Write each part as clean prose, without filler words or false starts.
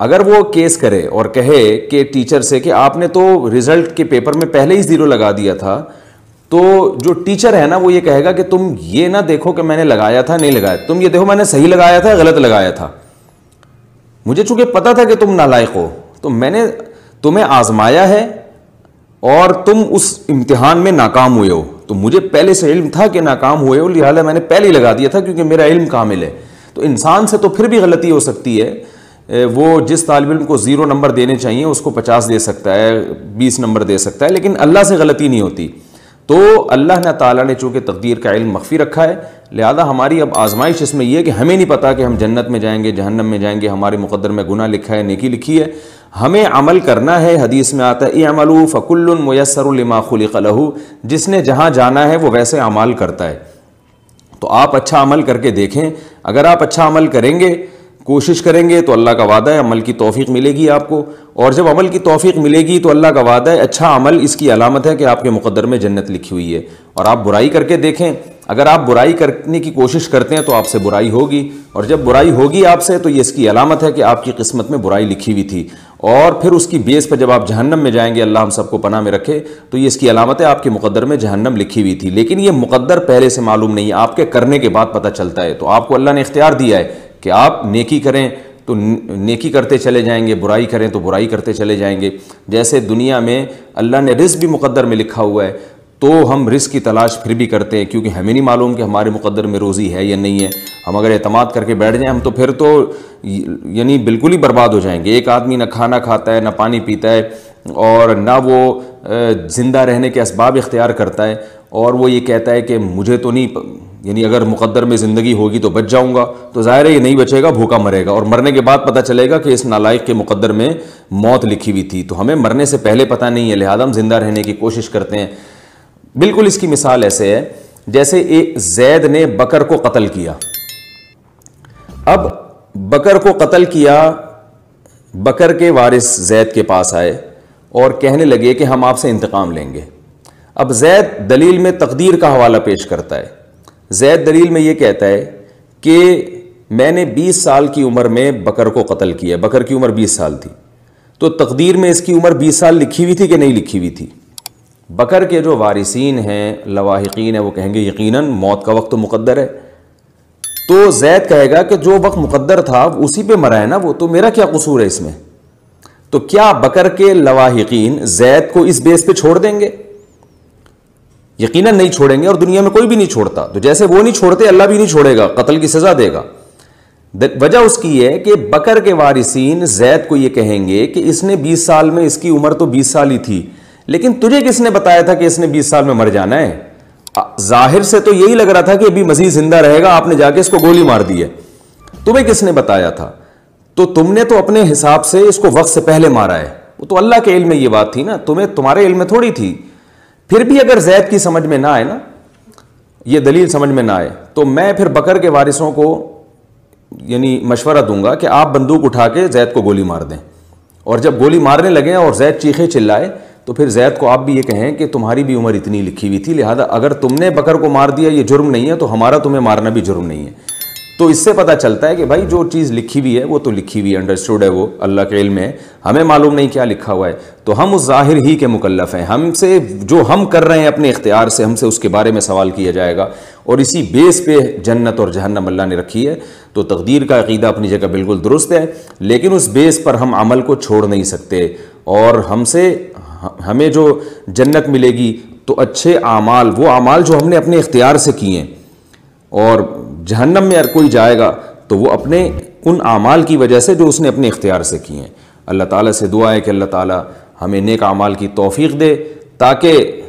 اگر وہ کیس کرے اور کہے کہ ٹیچر سے کہ آپ نے تو رزلٹ کے پیپر میں پہلے ہی 0 لگا دیا تھا، تو جو ٹیچر ہے نا وہ یہ کہے گا کہ تم یہ نہ دیکھو کہ میں نے لگایا تھا نہیں لگایا، تم یہ دیکھو میں نے صحیح لگایا تھا غلط لگایا تھا، مجھے چونکہ پتا تھا کہ تم نالائق ہو تو میں نے تمہیں آزمایا ہے اور تم اس امتحان میں ناکام ہوئے ہو، تو مجھے پہلے سے علم تھا کہ ناکام ہوئے ہو، لہٰذا میں نے پہلے ہی لگا دیا تھا کیونکہ میرا علم کامل ہے۔ تو انسان سے تو پھر بھی غلطی ہو سکتی ہے، وہ جس طالب علم کو 0 نمبر دینے چاہیے اس کو 50 دے سکتا ہے، 20 نمبر دے سکتا ہے، لیکن اللہ سے غلطی نہیں ہوتی۔ تو اللہ نے تعالیٰ نے چونکہ تقدیر کا علم مخفی رکھا ہے، لہذا ہماری اب آزمائش اس میں یہ ہے کہ ہمیں نہیں پتا کہ ہم جنت میں جائیں گے جہنم میں جائیں گے، ہمارے مقدر میں گناہ لکھا ہے نیکی لکھی ہے، ہمیں عمل کرنا ہے۔ حدیث میں آتا ہے اعملوا فکل میسر لما خلق لہ، جس نے جہاں جانا ہے وہ ویسے اعمال کرتا ہے۔ تو آپ اچھا عمل کر کے دیکھیں، اگر آپ اچھا عمل کریں گے، کوشش کریں گے، تو اللہ کا وعدہ ہے عمل کی توفیق ملے گی آپ کو، اور جب عمل کی توفیق ملے گی تو اللہ کا وعدہ ہے اچھا عمل اس کی علامت ہے کہ آپ کے مقدر میں جنت لکھی ہوئی ہے۔ اور آپ برائی کر کے دیکھیں، اگر آپ برائی کرنے کی کوشش کرتے ہیں تو آپ سے برائی ہوگی، اور جب برائی ہوگی آپ سے تو یہ اس کی علامت ہے کہ آپ کی قسمت میں برائی لکھی ہوئی تھی، اور پھر اس کی بیس پہ جب آپ جہنم میں جائیں گے، اللہ ہم سب کو پناہ میں رکھے، تو یہ اس کی علامت ہے آپ کے مقدر میں جہنم لکھی ہوئی تھی، لیکن یہ مقدر پہلے سے معلوم نہیں ہے، آپ کے کرنے کے بعد پتہ چلتا ہے۔ تو آپ کو اللہ نے اختیار دیا ہے کہ آپ نیکی کریں تو نیکی کرتے چلے جائیں گے، برائی کریں تو برائی کرتے چلے جائیں گے۔ جیسے دنیا میں اللہ نے رزق بھی مقدر میں لکھا ہوا ہے، تو ہم رزق کی تلاش پھر بھی کرتے ہیں کیونکہ ہمیں نہیں معلوم کہ ہمارے مقدر میں روزی ہے یا نہیں ہے۔ ہم اگر اعتماد کر کے بیٹھ جائیں ہم تو پھر تو یعنی بالکل ہی برباد ہو جائیں گے۔ ایک آدمی نہ کھانا کھاتا ہے، نہ پانی پیتا ہے، اور نہ وہ زندہ رہنے کے اسباب اختیار کرتا ہے، اور وہ یہ کہتا ہے کہ مجھے تو نہیں، یعنی اگر مقدر میں زندگی ہوگی تو بچ جاؤں گا، تو ظاہر ہے یہ نہیں بچے گا، بھوکا مرے گا، اور مرنے کے بعد پتہ چلے گا کہ اس نالائق کے مقدر میں موت لکھی ہوئی تھی۔ تو ہمیں مرنے سے پہلے پتہ نہیں ہے، لہذا ہم زندہ رہنے کی کوشش کرتے ہیں۔ بالکل اس کی مثال ایسے ہے جیسے ایک زید نے بکر کو قتل کیا۔ اب بکر کو قتل کیا، بکر کے وارث زید کے پاس آئے اور کہنے لگے کہ ہم آپ سے انتقام لیں گے۔ اب زید دلیل میں تقدیر کا حوالہ پیش کرتا ہے۔ زید دلیل میں یہ کہتا ہے کہ میں نے 20 سال کی عمر میں بکر کو قتل کیا، بکر کی عمر 20 سال تھی، تو تقدیر میں اس کی عمر 20 سال لکھی ہوئی تھی کہ نہیں لکھی ہوئی تھی؟ بکر کے جو وارثین ہیں، لواحقین ہیں، وہ کہیں گے یقیناً موت کا وقت تو مقدر ہے۔ تو زید کہے گا کہ جو وقت مقدر تھا اسی پہ مرا ہے نا وہ، تو میرا کیا قصور ہے اس میں؟ تو کیا بکر کے لواحقین زید کو اس بیس پہ چھوڑ دیں گے؟ یقیناً نہیں چھوڑیں گے، اور دنیا میں کوئی بھی نہیں چھوڑتا۔ تو جیسے وہ نہیں چھوڑتے، اللہ بھی نہیں چھوڑے گا، قتل کی سزا دے گا۔ وجہ اس کی ہے کہ بکر کے وارثین زید کو یہ کہیں گے کہ اس نے 20 سال میں، اس کی عمر تو 20 سال ہی تھی، لیکن تجھے کس نے بتایا تھا کہ اس نے 20 سال میں مر جانا ہے؟ ظاہر سے تو یہی لگ رہا تھا کہ ابھی مزید زندہ رہے گا، آپ نے جا کے اس کو گولی مار دی ہے، تمہیں کس نے بتایا تھا؟ تو تم نے تو اپنے حساب سے اس کو وقت سے پہلے مارا ہے، وہ تو اللہ کے علم میں یہ بات تھی نا، تمہارے علم میں تھوڑی تھی۔ پھر بھی اگر زید کی سمجھ میں نہ آئے نا، یہ دلیل سمجھ میں نہ آئے، تو میں پھر بکر کے وارثوں کو یعنی مشورہ دوں گا کہ آپ بندوق اٹھا کے زید کو گولی مار دیں، اور جب گولی مارنے لگیں اور زید چیخے چلائے تو پھر زید کو آپ بھی یہ کہیں کہ تمہاری بھی عمر اتنی لکھی ہوئی تھی، لہذا اگر تم نے بکر کو مار دیا یہ جرم نہیں ہے، تو ہمارا تمہیں مارنا بھی جرم نہیں ہے۔ تو اس سے پتہ چلتا ہے کہ بھائی جو چیز لکھی ہوئی ہے وہ تو لکھی ہوئی، انڈرسٹوڈ ہے، وہ اللہ کے علم ہے، ہمیں معلوم نہیں کیا لکھا ہوا ہے، تو ہم اس ظاہر ہی کے مکلف ہیں، ہم سے جو ہم کر رہے ہیں اپنے اختیار سے، ہم سے اس کے بارے میں سوال کیا جائے گا، اور اسی بیس پہ جنت اور جہنم اللہ نے رکھی ہے۔ تو تقدیر کا عقیدہ اپنی جگہ بالکل درست ہے، لیکن اس بیس پر ہم عمل کو چھوڑ نہیں سکتے، اور ہمیں جو جنت ملے گی تو اچھے اعمال، وہ اعمال جو ہم نے اپنے اختیار سے کیے ہیں، اور جہنم میں اگر کوئی جائے گا تو وہ اپنے ان اعمال کی وجہ سے جو اس نے اپنے اختیار سے کیے ہیں۔ اللہ تعالیٰ سے دعا ہے کہ اللہ تعالیٰ ہمیں نیک اعمال کی توفیق دے تاکہ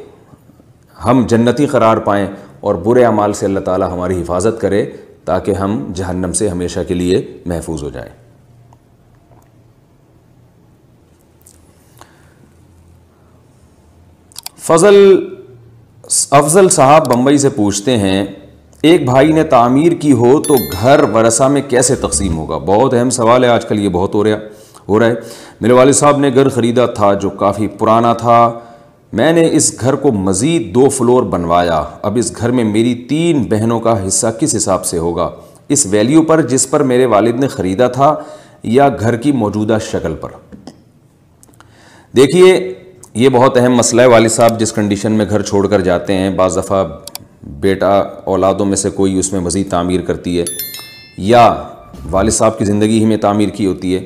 ہم جنتی قرار پائیں، اور برے اعمال سے اللہ تعالیٰ ہماری حفاظت کرے تاکہ ہم جہنم سے ہمیشہ کے لیے محفوظ ہو جائیں۔ افضل صاحب بمبئی سے پوچھتے ہیں، ایک بھائی نے تعمیر کی ہو تو گھر ورثہ میں کیسے تقسیم ہوگا؟ بہت اہم سوال ہے، آج کل یہ بہت ہو رہا ہے۔ میرے والد صاحب نے گھر خریدا تھا جو کافی پرانا تھا، میں نے اس گھر کو مزید 2 فلور بنوایا، اب اس گھر میں میری 3 بہنوں کا حصہ کس حساب سے ہوگا؟ اس ویلیو پر جس پر میرے والد نے خریدا تھا، یا گھر کی موجودہ شکل پر؟ دیکھیے یہ بہت اہم مسئلہ ہے. والد صاحب جس کنڈیشن میں گھر چھوڑ کر جاتے ہیں، بعض دفعہ بیٹا اولادوں میں سے کوئی اس میں مزید تعمیر کرتی ہے یا والد صاحب کی زندگی ہی میں تعمیر کی ہوتی ہے،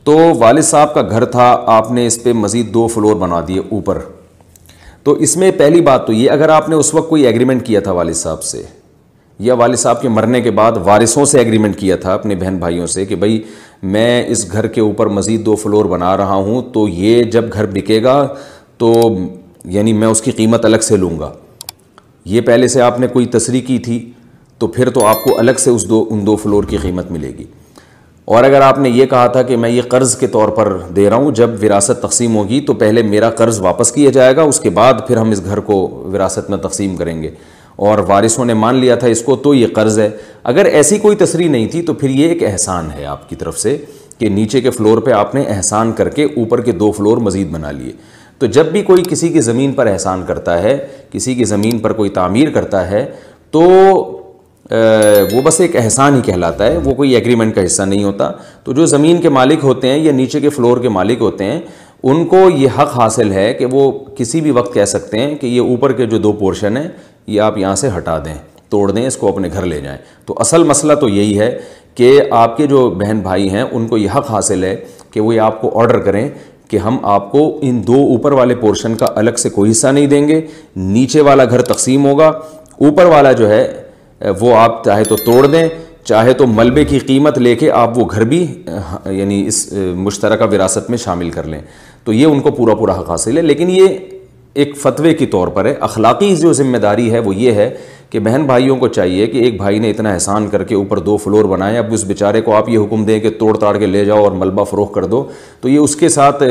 تو والد صاحب کا گھر تھا، آپ نے اس پہ مزید 2 فلور بنا دیے اوپر. تو اس میں پہلی بات تو یہ، اگر آپ نے اس وقت کوئی ایگریمنٹ کیا تھا والد صاحب سے یا والد صاحب کے مرنے کے بعد وارثوں سے ایگریمنٹ کیا تھا اپنے بہن بھائیوں سے کہ بھائی میں اس گھر کے اوپر مزید 2 فلور بنا رہا ہوں، تو یہ جب گھر بکے گا تو یعنی میں اس کی قیمت الگ سے لوں گا، یہ پہلے سے آپ نے کوئی تصریح کی تھی تو پھر تو آپ کو الگ سے ان 2 فلور کی قیمت ملے گی. اور اگر آپ نے یہ کہا تھا کہ میں یہ قرض کے طور پر دے رہا ہوں، جب وراثت تقسیم ہوگی تو پہلے میرا قرض واپس کیا جائے گا، اس کے بعد پھر ہم اس گھر کو وراثت میں تقسیم کریں گے، اور وارثوں نے مان لیا تھا اس کو تو یہ قرض ہے. اگر ایسی کوئی تصریح نہیں تھی تو پھر یہ ایک احسان ہے آپ کی طرف سے کہ نیچے کے فلور پہ آپ نے احسان کر کے اوپر کے 2 فلور مزید بنا لیے. تو جب بھی کوئی کسی کی زمین پر احسان کرتا ہے، کسی کی زمین پر کوئی تعمیر کرتا ہے، تو وہ بس ایک احسان ہی کہلاتا ہے، وہ کوئی ایگریمنٹ کا حصہ نہیں ہوتا. تو جو زمین کے مالک ہوتے ہیں یا نیچے کے فلور کے مالک ہوتے ہیں، ان کو یہ حق حاصل ہے کہ وہ کسی بھی وقت کہہ سکتے ہیں کہ یہ اوپر کے جو 2 پورشن ہیں یہ آپ یہاں سے ہٹا دیں، توڑ دیں، اس کو اپنے گھر لے جائیں. تو اصل مسئلہ تو یہی ہے کہ آپ کے جو بہن بھائی ہیں ان کو یہ حق حاصل ہے کہ وہ آپ کو آرڈر کریں کہ ہم آپ کو ان 2 اوپر والے پورشن کا الگ سے کوئی حصہ نہیں دیں گے، نیچے والا گھر تقسیم ہوگا، اوپر والا جو ہے وہ آپ چاہے تو توڑ دیں، چاہے تو ملبے کی قیمت لے کے آپ وہ گھر بھی یعنی اس مشترکہ وراثت میں شامل کر لیں. تو یہ ان کو پورا حق حاصل ہے. لیکن یہ ایک فتوے کے طور پر ہے. اخلاقی جو ذمہ داری ہے وہ یہ ہے کہ بہن بھائیوں کو چاہیے کہ ایک بھائی نے اتنا احسان کر کے اوپر 2 فلور بنائے، اب اس بیچارے کو آپ یہ حکم دیں کہ توڑ تاڑ کے لے جاؤ اور ملبہ فروخت کر دو، تو یہ اس کے ساتھ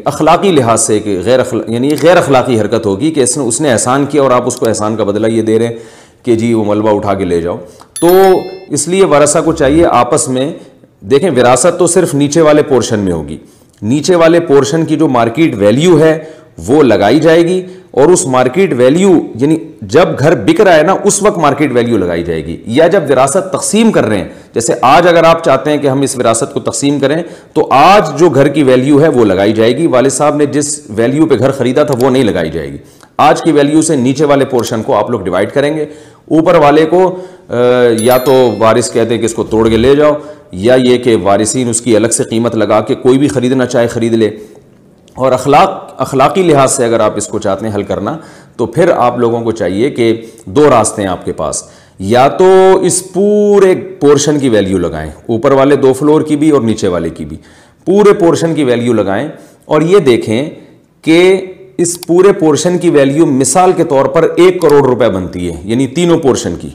اخلاقی لحاظ سے کہ غیر اخلاقی حرکت ہوگی کہ اس نے احسان کیا اور آپ اس کو احسان کا بدلہ یہ دے رہے ہیں کہ جی وہ ملبہ اٹھا کے لے جاؤ. تو اس لیے ورثہ کو چاہیے آپس میں دیکھیں، وراثت تو صرف نیچے والے پورشن میں ہوگی، نیچے والے پورشن کی جو مارکیٹ ویلیو ہے وہ لگائی جائے گی، اور اس مارکیٹ ویلیو یعنی جب گھر بک رہا ہے نا اس وقت مارکیٹ ویلیو لگائی جائے گی، یا جب وراثت تقسیم کر رہے ہیں، جیسے آج اگر آپ چاہتے ہیں کہ ہم اس وراثت کو تقسیم کریں تو آج جو گھر کی ویلیو ہے وہ لگائی جائے گی. والد صاحب نے جس ویلیو پہ گھر خریدا تھا وہ نہیں لگائی جائے گی. آج کی ویلیو سے نیچے والے پورشن کو آپ لوگ ڈیوائڈ کریں گے، اوپر والے کو یا تو وارث کہتے ہیں کہ اس کو توڑ کے لے جاؤ، یا یہ کہ وارثین اس کی الگ سے قیمت لگا کے کوئی بھی خریدنا چاہے خرید لے. اور اخلاقی لحاظ سے اگر آپ اس کو چاہتے ہیں حل کرنا تو پھر آپ لوگوں کو چاہیے کہ 2 راستے ہیں آپ کے پاس، یا تو اس پورے پورشن کی ویلیو لگائیں، اوپر والے 2 فلور کی بھی اور نیچے والے کی بھی پورے پورشن کی ویلیو لگائیں، اور یہ دیکھیں کہ اس پورے پورشن کی ویلیو مثال کے طور پر 1 کروڑ روپے بنتی ہے، یعنی تینوں پورشن کی،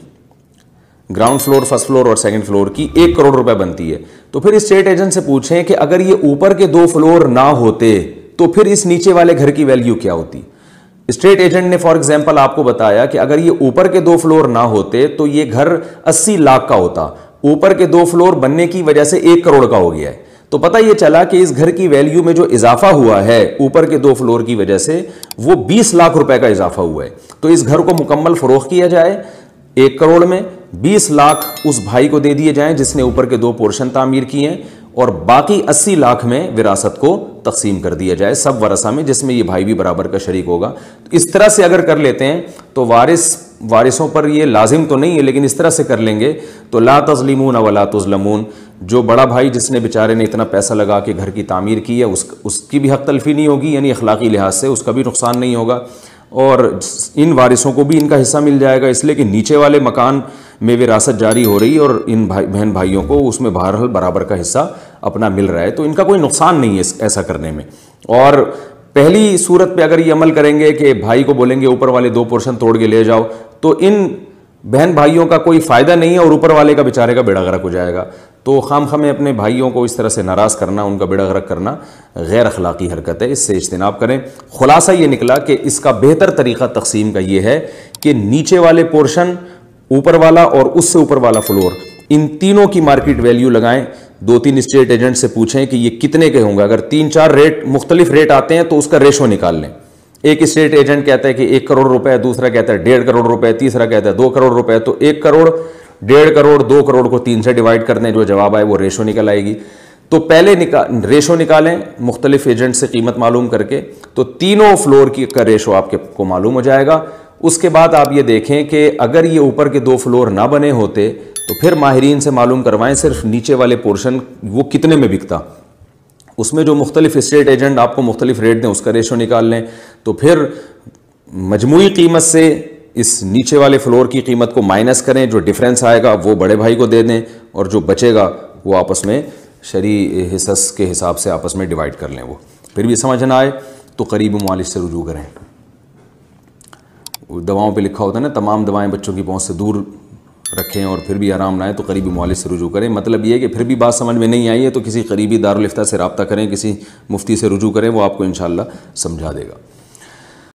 گراؤنڈ فلور، فرسٹ فلور اور سیکنڈ فلور کی 1 کروڑ روپے بنتی ہے. تو پھر اسٹیٹ ایجنٹ سے پوچھیں کہ اگر یہ اوپر کے 2 فلور نہ ہوتے تو پھر اس نیچے والے گھر کی ویلیو کیا ہوتی. اسٹیٹ ایجنٹ نے فار ایگزامپل آپ کو بتایا کہ اگر یہ اوپر کے 2 فلور نہ ہوتے تو یہ گھر 80 لاکھ کا ہوتا، اوپر کے 2 فلور بننے کی وجہ سے 1 کروڑ کا ہو گیا ہے. تو پتہ یہ چلا کہ اس گھر کی ویلیو میں جو اضافہ ہوا ہے اوپر کے 2 فلور کی وجہ سے وہ 20 لاکھ روپے کا اضافہ ہوا ہے. تو اس گھر کو مکمل فروخت کیا جائے، 1 کروڑ میں 20 لاکھ اس بھائی کو دے دیے جائیں جس نے اوپر کے 2 پورشن تعمیر کیے ہیں، اور باقی 80 لاکھ میں وراثت کو تقسیم کر دیا جائے سب ورثہ میں، جس میں یہ بھائی بھی برابر کا شریک ہوگا. اس طرح سے اگر کر لیتے ہیں تو وارثوں پر یہ لازم تو نہیں ہے، لیکن اس طرح سے کر لیں گے تو لا تظلمون ولا تظلمون. جو بڑا بھائی جس نے بیچارے نے اتنا پیسہ لگا کے گھر کی تعمیر کی ہے اس کی بھی حق تلفی نہیں ہوگی، یعنی اخلاقی لحاظ سے اس کا بھی نقصان نہیں ہوگا، اور ان وارثوں کو بھی ان کا حصہ مل جائے گا، اس لیے کہ نیچے والے مکان میں وراثت جاری ہو رہی اور ان بہن بھائیوں کو اس میں بہرحال برابر کا حصہ اپنا مل رہا ہے، تو ان کا کوئی نقصان نہیں ہے ایسا کرنے میں. اور پہلی صورت پہ اگر یہ عمل کریں گے کہ بھائی کو بولیں گے اوپر والے 2 پورشن توڑ کے لے جاؤ، تو ان بہن بھائیوں کا کوئی فائدہ نہیں ہے اور اوپر والے کا بیچارے کا بیڑا غرق ہو جائے گا. تو خام میں اپنے بھائیوں کو اس طرح سے ناراض کرنا، ان کا بیڑا غرق کرنا غیر اخلاقی حرکت ہے، اس سے اجتناب کریں. خلاصہ یہ نکلا کہ اس کا بہتر طریقہ تقسیم کا یہ ہے کہ نیچے والے پورشن، اوپر والا اور اس سے اوپر والا فلور، ان تینوں کی مارکیٹ ویلیو لگائیں. 2-3 اسٹیٹ ایجنٹ سے پوچھیں کہ یہ کتنے کے ہوں گے. اگر 3-4 ریٹ مختلف ریٹ آتے ہیں تو اس کا ریشو نکال لیں. ایک اسٹیٹ ایجنٹ کہتا ہے کہ 1 کروڑ روپے، دوسرا کہتا ہے 1.5 کروڑ روپے، تیسرا کہتا ہے 2 کروڑ روپے. تو 1 کروڑ، 1.5 کروڑ، 2 کروڑ کو 3 سے ڈیوائڈ کر دیں، جو جواب آئے وہ ریشو نکل آئے گی. تو پہلے ریشو نکالیں مختلف ایجنٹ سے قیمت معلوم کر کے، تو تینوں فلور کا ریشو آپ کو معلوم ہو جائے گا۔ اس کے بعد آپ یہ دیکھیں کہ اگر یہ اوپر کے 2 فلور نہ بنے ہوتے تو پھر ماہرین سے معلوم کروائیں صرف نیچے والے پورشن وہ کتنے میں بکتا، اس میں جو مختلف اسٹیٹ ایجنٹ آپ کو مختلف ریٹ دیں اس کا ریشو نکال لیں، تو پھر مجموعی قیمت سے اس نیچے والے فلور کی قیمت کو مائنس کریں، جو ڈیفرنس آئے گا وہ بڑے بھائی کو دے دیں، اور جو بچے گا وہ آپس میں شرعی حصص کے حساب سے آپس میں ڈیوائیڈ کر لیں۔ وہ پھر بھی سمجھ نہ آئے تو قریبی معالج سے رجوع کریں۔ دواؤں پہ لکھا ہوتا ہے نا تمام دوائیں بچوں کی پہنچ سے دور رکھیں، اور پھر بھی آرام نہ آئے تو قریبی معالج سے رجوع کریں۔ مطلب یہ ہے کہ پھر بھی بات سمجھ میں نہیں آئی ہے تو کسی قریبی دارالفتہ سے رابطہ کریں، کسی مفتی سے رجوع کریں، وہ آپ کو انشاءاللہ سمجھا دے گا۔